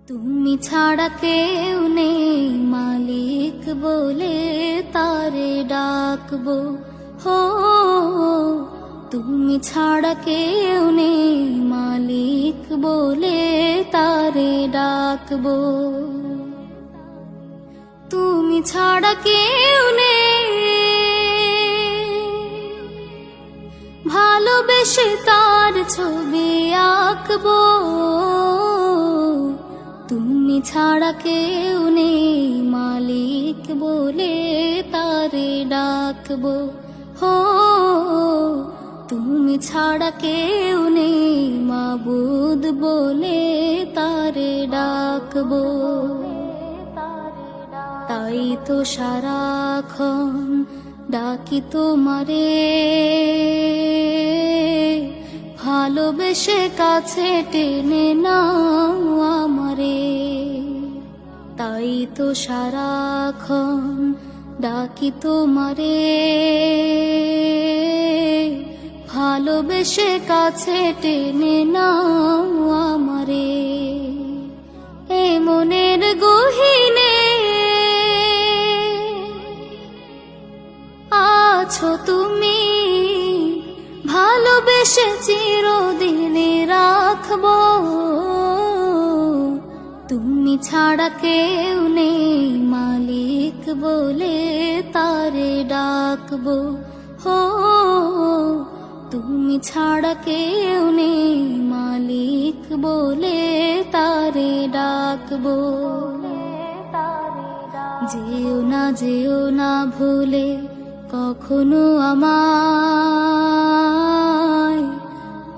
তুমি ছাড়া কেউ নেই মালিক বলে তারে ডাকবো। হো তুমি ছাড়া কেউ নেই মালিক বলে তারে ডাকবো। তুমি ছাড়া কেউ নেই ভালোবেসে তার ছবি আঁকবো। তুমি ছাড়া কেউ নেই মালিক বলে তারে ডাকবো। হো তুমি ছাড়া কেউ নেই মাবুদ বলে তারে ডাকবো। তাই তো সারাক্ষণ ডাকি তোমারে, ভালোবেসে কাছে টেনে নাও আমারে। তাই তো সারাক্ষণ ডাকি তোমারে, ভালোবেসে কাছে টেনে নাও আমারে। এ মনের গহীনে আছো তুমি, ভালোবেসে চিরদিনে রাখবো। তুমি ছাড়া কেউ নেই মালিক বলে তারে ডাকবো। হো তুমি ছাড়া কেউ নেই মালিক বলে তারে ডাকবো। যেও না ভুলে কখনো আমায়,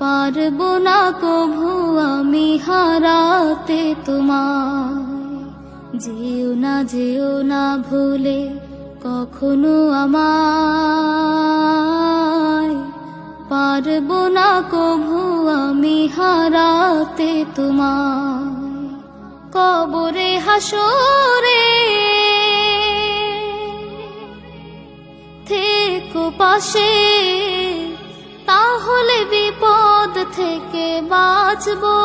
পারবো না কভু আমি হারাতে তোমায়। যেও না ভুলে কখনো আমায়, পারবো না কভু আমি হারাতে তোমায়। কবরে হাসরে থেকো পাশে, তাহলে বিপদ থেকে বাঁচবো।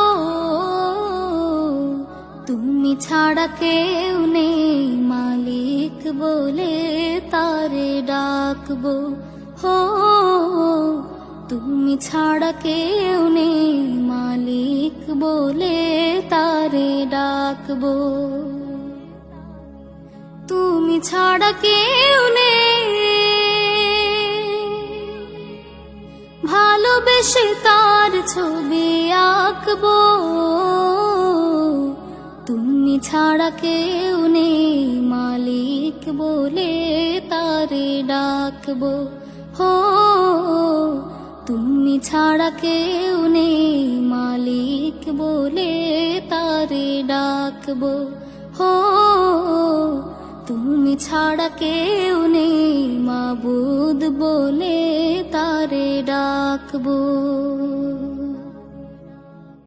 তুমি ছাড়া কেউ নেই মালিক বলে তারে ডাকবো। হো তুমি ছাড়া কেউ নেই মালিক বলে তারে ডাকবো। তুমি ছাড়া কেউ নেই ভালোবেসে তার ছবি আঁকবো। তুমি ছাড়া কেউ নেই মালিক বলে তারে ডাকবো। হো তুমি ছাড়া কেউ নেই মালিক বলে তারে ডাকবো। হো তুমি ছাড়া কেউ নেই মাবুদ বলে তারে ডাকবো।